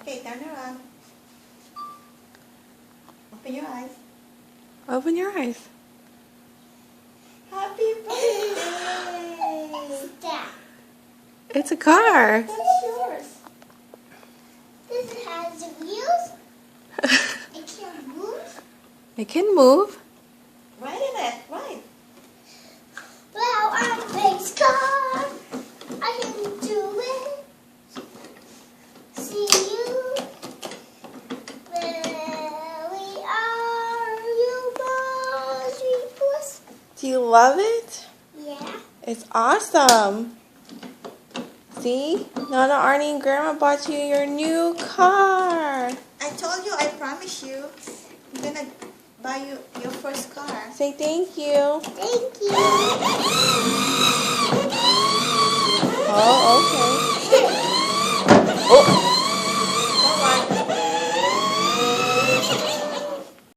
Okay, turn around. Open your eyes. Open your eyes. Happy birthday! It's a car. That's yours. This has wheels. It can move. It can move. Ride in it, ride. Well, I'm a race car. I can do it. See you. Where we are, you must be blessed. Do you love it? Yeah. It's awesome. See? Nana, Arnie, and Grandma bought you your new car. I told you, I promise you, I'm gonna buy you your first car. Say thank you. Thank you. Oh, okay.